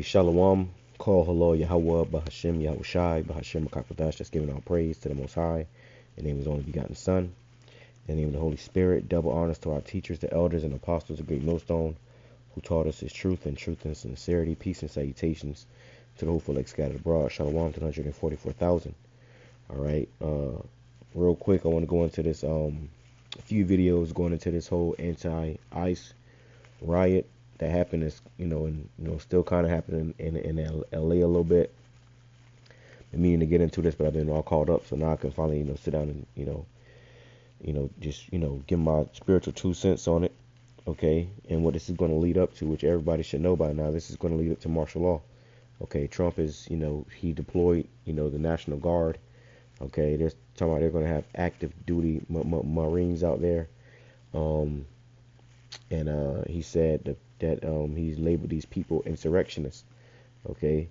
Okay, Shalom, call hello, Yahawah, BAHASHAM, YAHWASHI, BAHASHAM, QADASH, that's giving all praise to the Most High, in the name of His only begotten Son, in the name of the Holy Spirit. Double honors to our teachers, the elders, and apostles of Great Millstone, who taught us His truth and sincerity, peace and salutations to the hopeful elect scattered abroad. Shalom to 144,000. All right, real quick, I want to go into this, a few videos going into this whole anti-ICE riot that happened, is and still kind of happening in LA a little bit. Been meaning to get into this, but I've been all caught up, so now I can finally sit down and just give my spiritual 2 cents on it, okay, and what this is going to lead up to, which everybody should know by now. This is going to lead up to martial law. Okay, Trump is he deployed the National Guard. Okay, they're talking about they're going to have active duty Marines out there. And he said that he's labeled these people insurrectionists. Okay,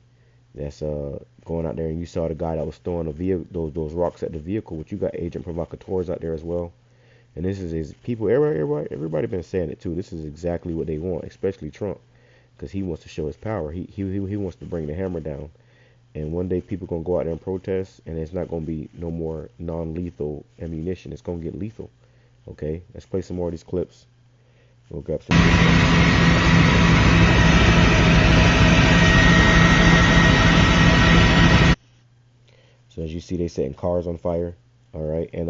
that's going out there, and you saw the guy that was throwing the vehicle, those rocks at the vehicle, which you got agent provocateurs out there as well. And this is his people. Everybody been saying it too. This is exactly what they want, especially Trump, because he wants to show his power. He wants to bring the hammer down. And one day people gonna go out there and protest, and it's not gonna be no more non-lethal ammunition. It's gonna get lethal. Okay, let's play some more of these clips. We'll grab some. So as you see, they setting cars on fire. All right, and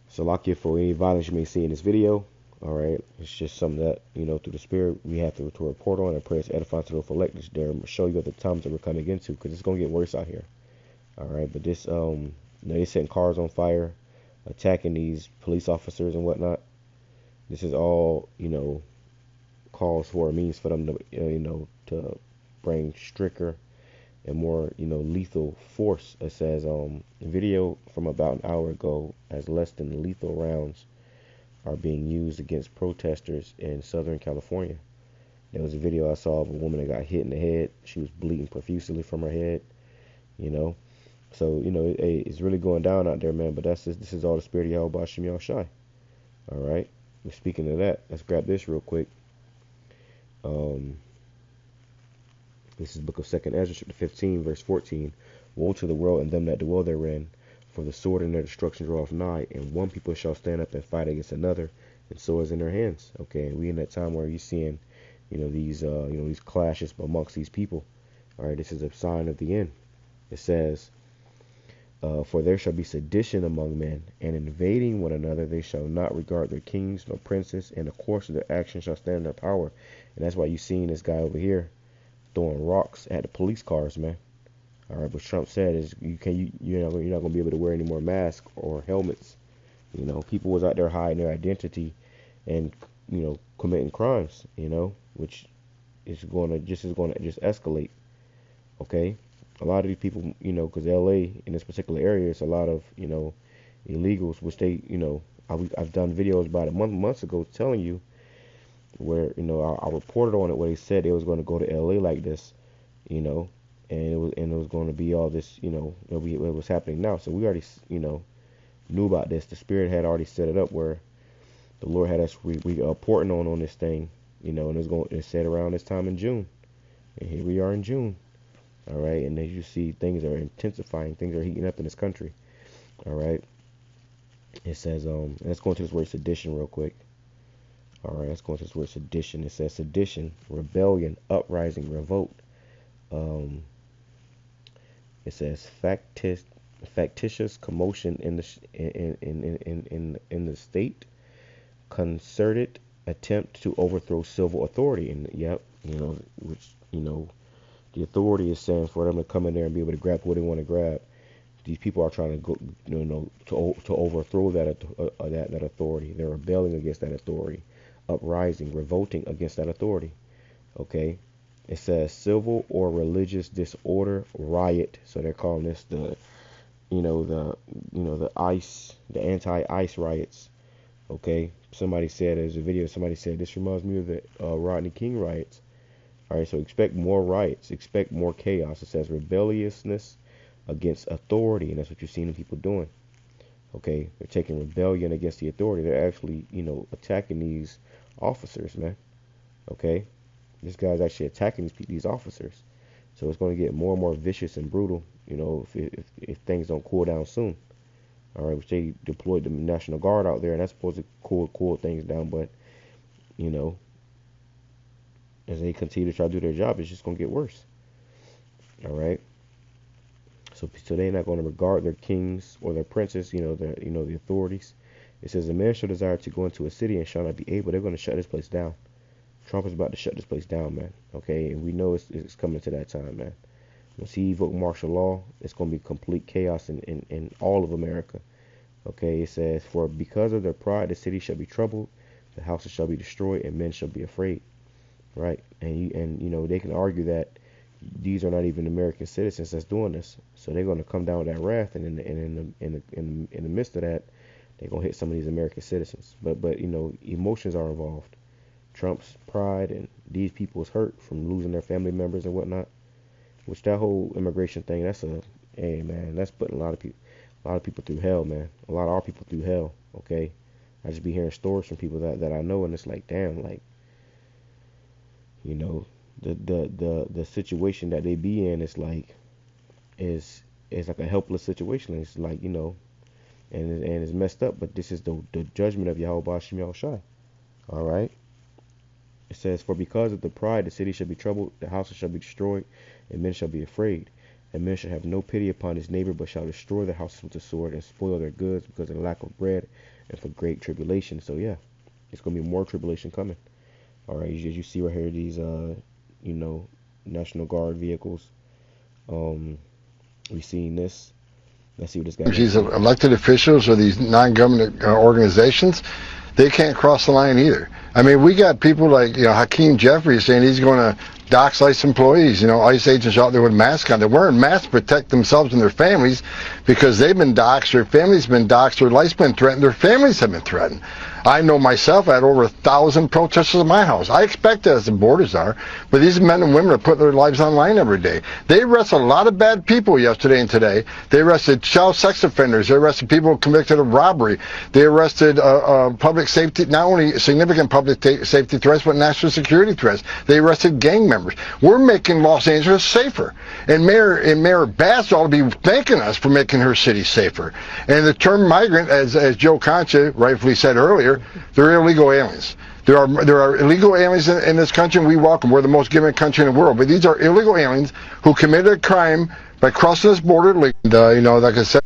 so lock you for any violence you may see in this video. All right, it's just something that through the Spirit we have to report on, and pray it's edifying to the elect. There, show you the times that we're coming into, because it's gonna get worse out here. All right, but this they setting cars on fire, attacking these police officers and whatnot. This is all calls for a means for them to to bring stricter and more lethal force. It says video from about an hour ago as less than lethal rounds are being used against protesters in Southern California. There was a video I saw of a woman that got hit in the head. She was bleeding profusely from her head. So it's really going down out there, man. But this is all the Spirit of YAHAWASHI. All right. Speaking of that, let's grab this real quick. This is book of 2nd Ezra, chapter 15, verse 14. Woe to the world and them that dwell therein, for the sword and their destruction draweth nigh, and one people shall stand up and fight against another, and swords in their hands. Okay, and we in that time where you're seeing, these clashes amongst these people. All right, this is a sign of the end. It says, for there shall be sedition among men, and invading one another, they shall not regard their kings nor princes, and the course of their action shall stand in their power. And that's why you seeing this guy over here throwing rocks at the police cars, man. All right, what Trump said is you're not going to be able to wear any more masks or helmets. People was out there hiding their identity and committing crimes. Which is going to just escalate. Okay. A lot of these people, because LA in this particular area, it's a lot of, illegals, which they, I've done videos about it months ago telling you where, I reported on it where they said they was going to go to LA like this, and it was going to be all this, it was happening now. So we already, knew about this. The Spirit had already set it up where the Lord had us reporting on this thing, and it's set around this time in June, and here we are in June. All right, and as you see, things are intensifying, things are heating up in this country. All right, it says, let's go into this word sedition real quick. All right, let's go into this word sedition. It says sedition, rebellion, uprising, revolt. It says factitious commotion in the state, concerted attempt to overthrow civil authority. And yep, which the authority is saying for them to come in there and be able to grab what they want to grab. These people are trying to go, to overthrow that authority. They're rebelling against that authority, uprising, revolting against that authority. Okay, it says civil or religious disorder, riot. So they're calling this the ICE, the anti-ICE riots. Okay, somebody said, there's a video. Somebody said this reminds me of the Rodney King riots. All right, so expect more riots, expect more chaos. It says rebelliousness against authority, and that's what you're seeing people doing. Okay, they're taking rebellion against the authority. They're actually, attacking these officers, man. Okay, This guy's actually attacking these officers. So it's going to get more and more vicious and brutal, you know, if things don't cool down soon. All right, which they deployed the National Guard out there, and that's supposed to cool things down. But, you know, as they continue to try to do their job, it's just going to get worse. All right. So they're not going to regard their kings or their princes, the authorities. It says, a man shall desire to go into a city and shall not be able. They're going to shut this place down. Trump is about to shut this place down, man. Okay, and we know it's coming to that time, man. Once he evoke martial law, it's going to be complete chaos in all of America. Okay, it says, for because of their pride, the city shall be troubled, the houses shall be destroyed, and men shall be afraid. Right, and they can argue that these are not even American citizens that's doing this, so they're going to come down with that wrath, and in the midst of that, they're going to hit some of these American citizens. But emotions are involved. Trump's pride and these people's hurt from losing their family members and whatnot. Which that whole immigration thing, that's putting a lot of people through hell, man. A lot of our people through hell. Okay, I just be hearing stories from people that I know, and it's like, damn, like, the situation that they be in is like a helpless situation. It's like, and it's messed up. But this is the judgment of Yahweh BAHASHAM Yahawashi. All right. It says, for because of the pride, the city shall be troubled, the houses shall be destroyed, and men shall be afraid. And men shall have no pity upon his neighbor, but shall destroy their houses with the sword and spoil their goods because of the lack of bread and for great tribulation. So yeah, it's going to be more tribulation coming. All right, as you see right here, these National Guard vehicles. We've seen this. Let's see what this guy. These elected officials or these non-government organizations, they can't cross the line either. I mean, we got people like Hakeem Jeffries saying he's going to dox ICE employees. ICE agents out there with masks on. They're wearing masks to protect themselves and their families because they've been doxxed, their families been doxxed, their life's been threatened, their families have been threatened. I know myself, I had over 1,000 protesters at my house. I expect that as the borders are, but these men and women are putting their lives online every day. They arrested a lot of bad people yesterday and today. They arrested child sex offenders. They arrested people convicted of robbery. They arrested public safety, not only significant public safety threats, but national security threats. They arrested gang members. We're making Los Angeles safer. And Mayor Bass ought to be thanking us for making her city safer. And the term migrant, as Joe Concha rightfully said earlier, they're illegal aliens. There are illegal aliens in this country, and we welcome. We're the most giving country in the world. But these are illegal aliens who committed a crime by crossing this border. And, like I said.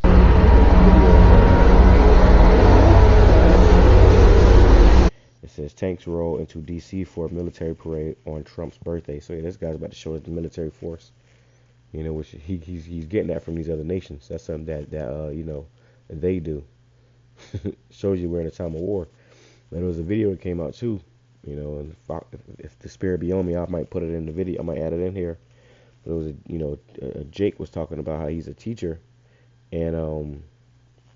It says tanks roll into D.C. for a military parade on Trump's birthday. So yeah, this guy's about to show us the military force. Which he's getting that from these other nations. That's something that they do. Shows you we're in a time of war. And there was a video that came out too, and if the spirit be on me, I might put it in the video. I might add it in here. But it was Jake was talking about how he's a teacher, and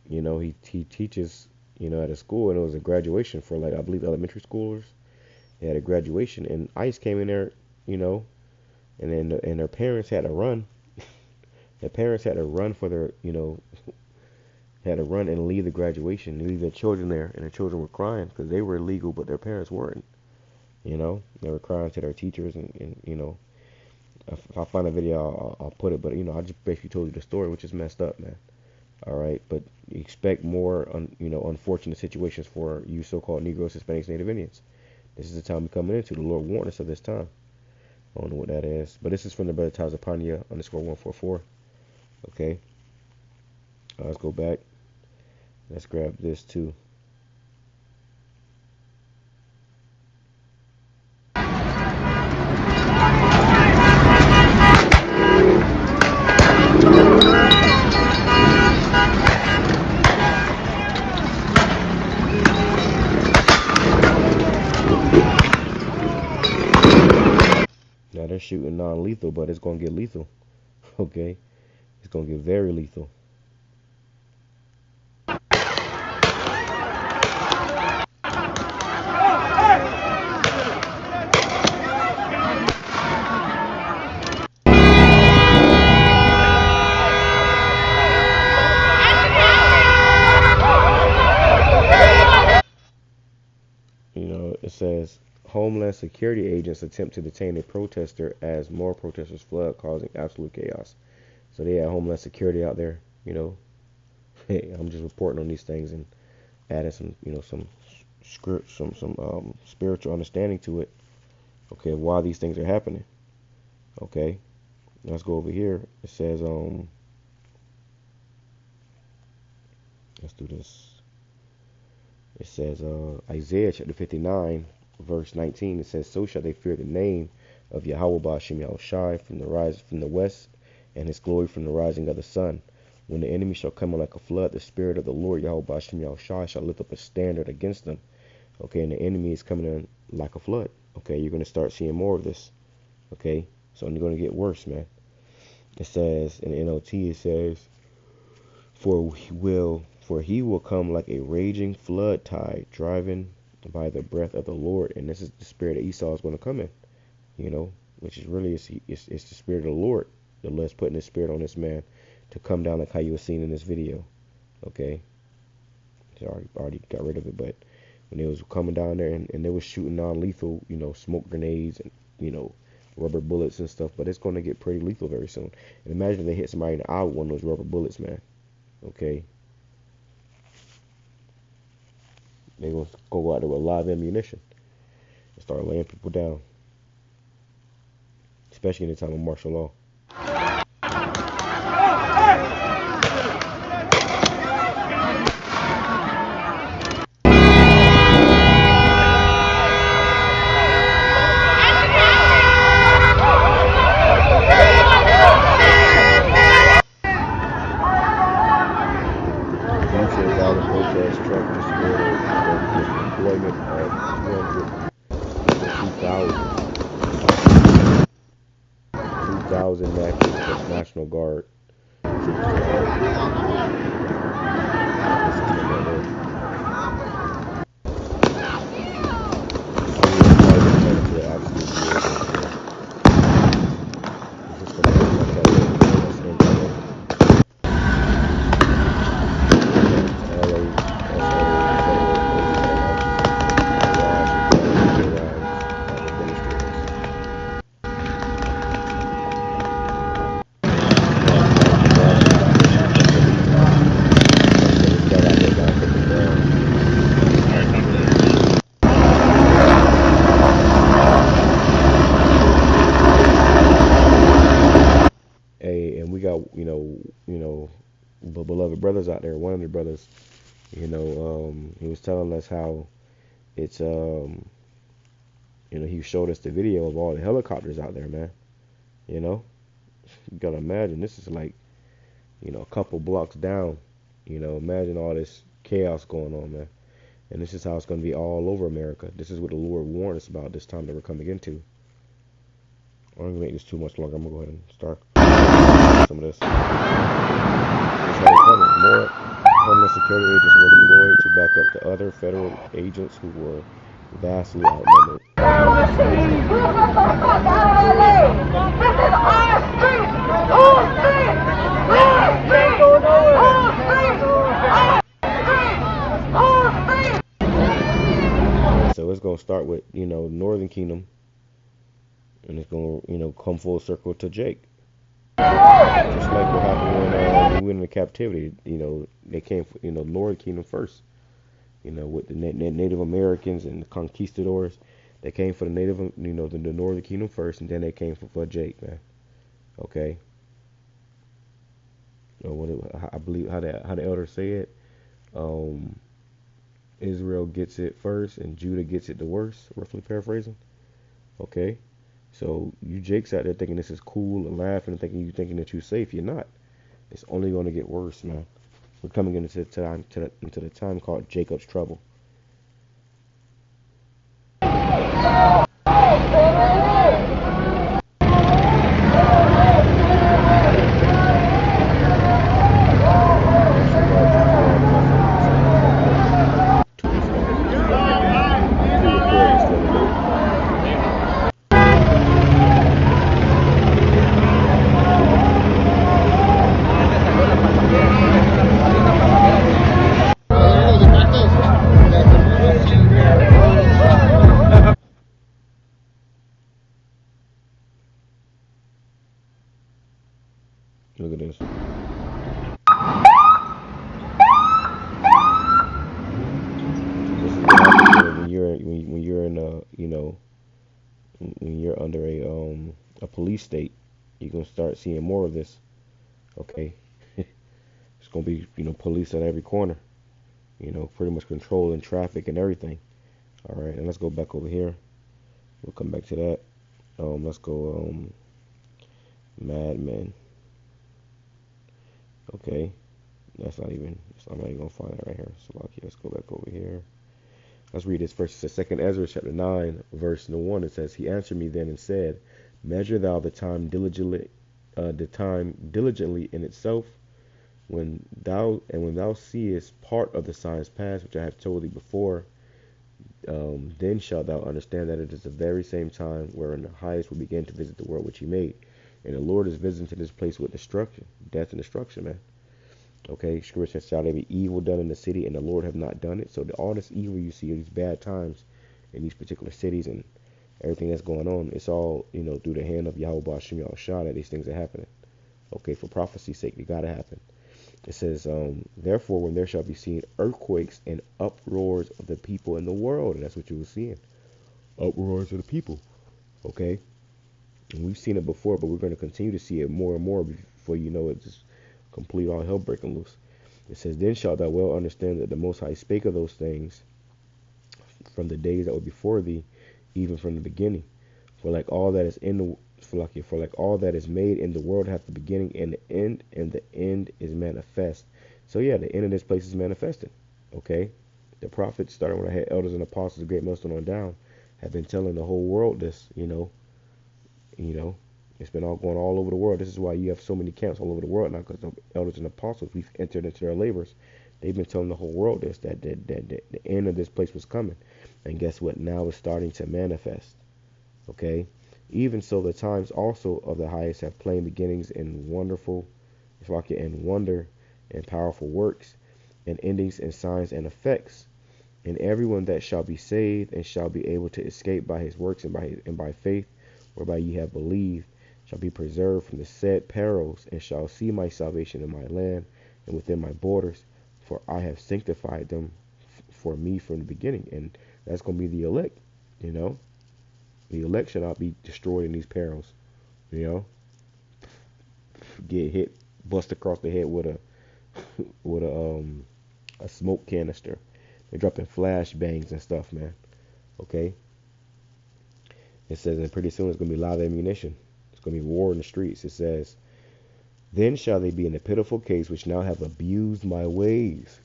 he teaches at a school, and it was a graduation for, like, I believe elementary schoolers. They had a graduation, and ICE came in there, and then their parents had to run. Their parents had to run for their had to run and leave the graduation and leave their children there, and their children were crying because they were illegal, but their parents weren't. They were crying to their teachers, and if I find a video, I'll put it. But I just basically told you the story, which is messed up, man. All right, but expect more, unfortunate situations for you so-called Negroes, Hispanics, Native Indians. This is the time we're coming into. The Lord warned us of this time. I don't know what that is, but this is from the brother Tazapania _144. Okay, let's go back. Let's grab this too. Now they're shooting non-lethal, but it's going to get lethal. Okay, it's going to get very lethal. It says Homeland Security agents attempt to detain a protester as more protesters flood, causing absolute chaos. So they had Homeland Security out there, you know. Hey, I'm just reporting on these things and adding some, you know, some script, some spiritual understanding to it. Okay, of why these things are happening. Okay, let's go over here. It says, let's do this. It says, Isaiah chapter 59, verse 19. It says, "So shall they fear the name of Yahawah BAHASHAM Yahawashi from the west, and his glory from the rising of the sun. When the enemy shall come in like a flood, the spirit of the Lord Yahawah BAHASHAM Yahawashi shall lift up a standard against them." Okay, and the enemy is coming in like a flood. Okay, you're going to start seeing more of this. Okay, so it's going to get worse, man. It says in the NLT, it says, For he will come like a raging flood tide, driven by the breath of the Lord. And this is the spirit of Esau is going to come in, you know, which is really, it's the spirit of the Lord. The Lord's putting his spirit on this man to come down like how you were seeing in this video. Okay, already got rid of it, but when they was coming down there and they was shooting non-lethal, you know, smoke grenades and, you know, rubber bullets and stuff, but it's going to get pretty lethal very soon. And imagine if they hit somebody in the eye with one of those rubber bullets, man. Okay, they're going to go out there with live ammunition and start laying people down, especially in the time of martial law. National Guard. Beloved brothers out there. One of the brothers, you know, he was telling us how it's, you know, he showed us the video of all the helicopters out there, man. You know, you gotta imagine this is like, you know, a couple blocks down. You know, imagine all this chaos going on, man. And this is how it's gonna be all over America. This is what the Lord warned us about this time that we're coming into. I'm gonna make this too much longer. I'm gonna go ahead and start some of this. More Homeland Security agents were deployed to back up the other federal agents who were vastly outnumbered. So it's going to start with, you know, Northern Kingdom, and it's going to, you know, come full circle to Jake. Just like what happened when we went into captivity. You know, they came, you know, Northern Kingdom first. You know, with the Native Americans and the conquistadors, they came for the Native, you know, the Northern Kingdom first, and then they came for Jake, man. Okay. You know, I believe how the elders say it. Israel gets it first, and Judah gets it the worst. Roughly paraphrasing. Okay. So you Jakes out there thinking this is cool and laughing and thinking that you're safe. You're not. It's only going to get worse, man. We're coming into the time called Jacob's trouble. Look at this. This is what happens when you're in a when you're under a police state. You're gonna start seeing more of this. Okay, it's gonna be police at every corner. Pretty much controlling traffic and everything. All right, and let's go back over here. We'll come back to that. Let's go Mad Men. Okay, I'm not even gonna find that right here. So let's go back over here. Let's read this first. It says 2 Ezra chapter 9, verse 1. It says, He answered me then and said, Measure thou the time diligently in itself, when thou seest part of the signs past, which I have told thee before, then shalt thou understand that it is the very same time wherein the highest will begin to visit the world which he made. And the Lord is visiting this place with destruction, death and destruction, man. Okay, Scripture says, shall there be evil done in the city, and the Lord have not done it? So all this evil you see, these bad times in these particular cities and everything that's going on, it's all, through the hand of YAHAWASHI that these things are happening. Okay, for prophecy's sake, they gotta happen. It says, therefore, when there shall be seen earthquakes and uproars of the people in the world, and that's what you were seeing, uproars of the people. Okay, and we've seen it before, but we're going to continue to see it more and more before it's just complete all hell breaking loose. It says, then shalt thou well understand that the Most High spake of those things from the days that were before thee, even from the beginning. For like all that is all that is made in the world hath the beginning and the end is manifest. So yeah, the end of this place is manifested. Okay, the prophets, starting when I had elders and apostles of Great Millstone on down, have been telling the whole world this. It's been all going all over the world. This is why you have so many camps all over the world now, because the elders and apostles, we've entered into their labors. They've been telling the whole world this, that the end of this place was coming. And guess what? Now it's starting to manifest. Okay? Even so, the times also of the highest have plain beginnings in wonderful, and wonder and powerful works, and endings and signs and effects. And everyone that shall be saved and shall be able to escape by his works and by faith, whereby ye have believed, shall be preserved from the said perils, and shall see my salvation in my land and within my borders, for I have sanctified them for me from the beginning. And that's going to be the elect. The elect shall not be destroyed in these perils. Get hit, bust across the head with a smoke canister. They're dropping flash bangs and stuff, man. Okay. It says, and pretty soon it's going to be live ammunition. It's going to be war in the streets. It says, then shall they be in a pitiful case which now have abused my ways,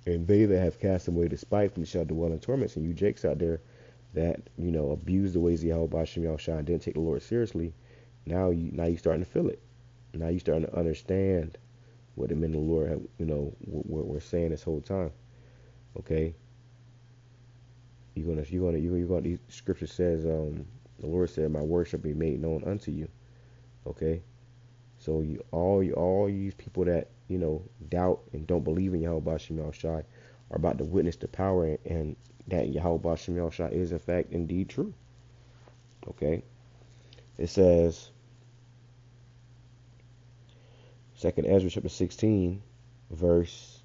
and they that have cast away despitefully shall dwell in torments. And you jakes out there that abuse the ways of YAHAWASHI and didn't take the Lord seriously, now you starting to feel it. Now you starting to understand what the men of the Lord have, what we're saying this whole time. Okay, you're gonna. These scripture says, the Lord said, "My word shall be made known unto you." Okay, so all these people that doubt and don't believe in YAHAWASHI are about to witness the power and that YAHAWASHI is in fact indeed true. Okay, it says 2 Ezra chapter 16, verse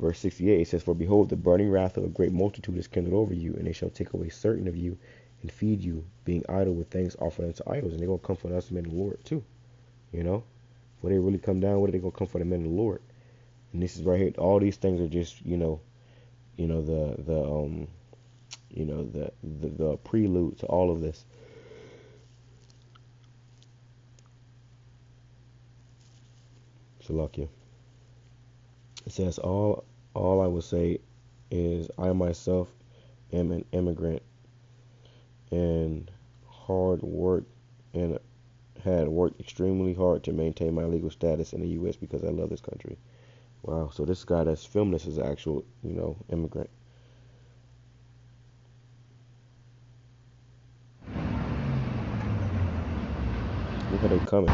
68, it says, for behold, the burning wrath of a great multitude is kindled over you, and they shall take away certain of you and feed you, being idle with things offered unto idols. And they're going to come for us, men of the Lord, too. Before they really come down with it, they're going to come for the men of the Lord. And this is right here. All these things are just, the prelude to all of this. Salakia. It says, all I will say is I myself am an immigrant and hard work and had worked extremely hard to maintain my legal status in the U.S. because I love this country. Wow, so this guy that's filming this is an actual, immigrant. Look how they coming.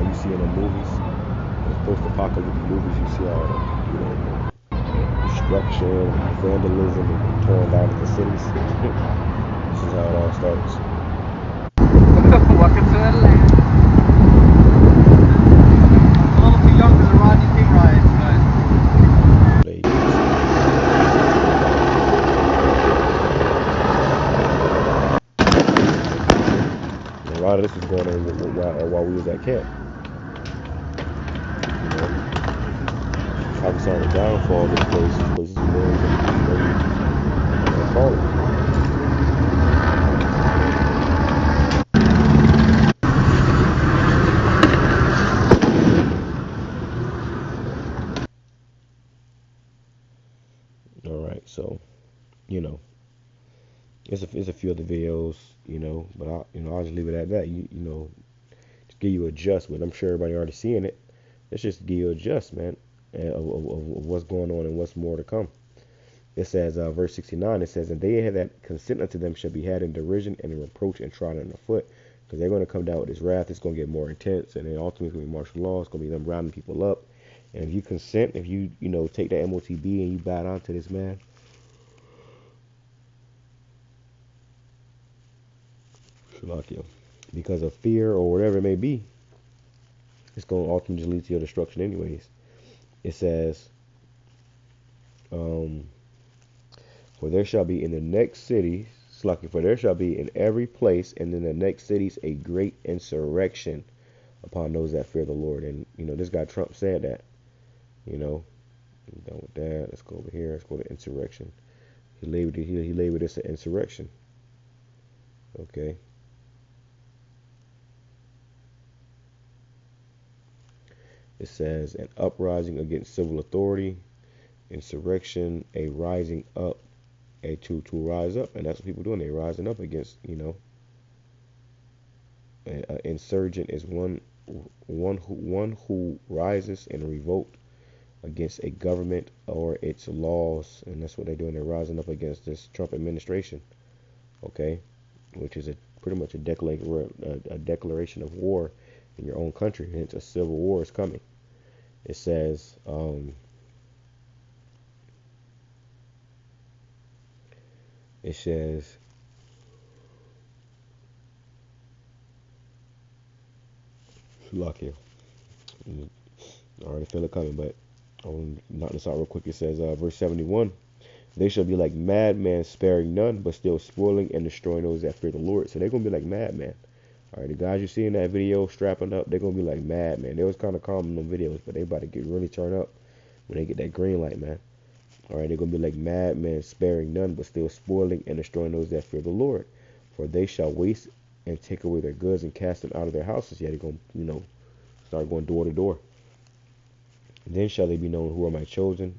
you see in the movies, the post-apocalyptic movies, you see all the, destruction, vandalism, and torn down of the cities. This is how it all starts. Welcome to Atlanta. I'm a little too young for the Rodney King riots, but There you go. A lot of this was going on while we was at camp. I was on the downfall of this place. Places were falling. All right, so it's a few other videos, but I'll just leave it at that. Just give you a adjustment. I'm sure everybody already seeing it. It's just to give you a adjustment of what's going on and what's more to come. It says, verse 69, it says, and they that consent unto them shall be had in derision and in reproach and trodden under foot, because they're going to come down with this wrath. It's going to get more intense, and then ultimately it's going to be martial law. It's going to be them rounding people up. And if you consent, if you take that MOTB and you bow down to this man, because of fear or whatever it may be, it's going to ultimately lead to your destruction anyways. It says, for there shall be in the next cities, for there shall be in every place and in the next cities a great insurrection upon those that fear the Lord. And this guy Trump said that. I'm done with that. Let's go over here. Let's go to insurrection. He labeled this an insurrection. Okay. It says an uprising against civil authority, insurrection, a rising up, to rise up, and that's what people doing. They're rising up against, an insurgent is one who rises in revolt against a government or its laws, and that's what they're doing. They're rising up against this Trump administration, okay, which is pretty much a declaration of war in your own country. Hence, a civil war is coming. It says, luck here. I already feel it coming, but I'll knock this out real quick. It says, verse 71, they shall be like madmen, sparing none, but still spoiling and destroying those that fear the Lord. So they're going to be like madmen. All right, the guys you see in that video strapping up, they're going to be like madmen. They was kind of calm in them videos, but they about to get really turned up when they get that green light, man. All right, they're going to be like madmen, sparing none, but still spoiling and destroying those that fear the Lord. For they shall waste and take away their goods and cast them out of their houses. Yeah, they're going to, start going door to door. Then shall they be known who are my chosen,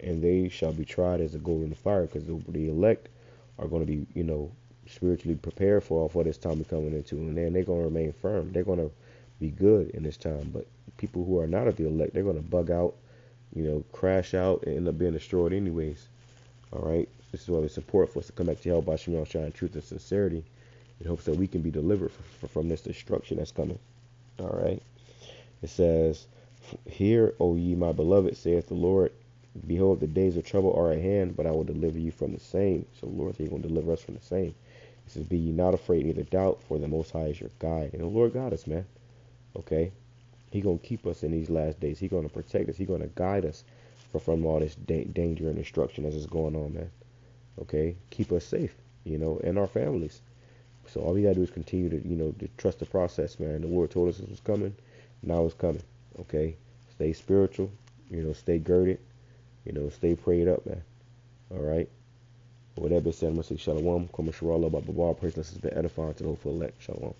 and they shall be tried as a gold in the fire, because the elect are going to be, spiritually prepared for this time we're coming into, and then they're going to remain firm. They're going to be good in this time. But people who are not of the elect, they're going to bug out, crash out, and end up being destroyed anyways. All right, this is why it's important for us to come back to YAHAWASHI in truth and sincerity, in hopes that we can be delivered from this destruction that's coming. All right, it says, hear, O ye my beloved, saith the Lord, behold, the days of trouble are at hand, but I will deliver you from the same. So the Lord said he's going to deliver us from the same. It says, be ye not afraid, neither doubt, for the Most High is your guide. And the Lord got us, man. Okay? He's going to keep us in these last days. He's going to protect us. He's going to guide us from all this danger and destruction as is going on, man. Okay? Keep us safe, and our families. So all we got to do is continue to, to trust the process, man. The Lord told us this was coming. Now it's coming. Okay? Stay spiritual. Stay girded. Stay prayed up, man. All right? With that being said, I'm going to say shalom. Praise, this has been edifying to the whole elect. Shalom.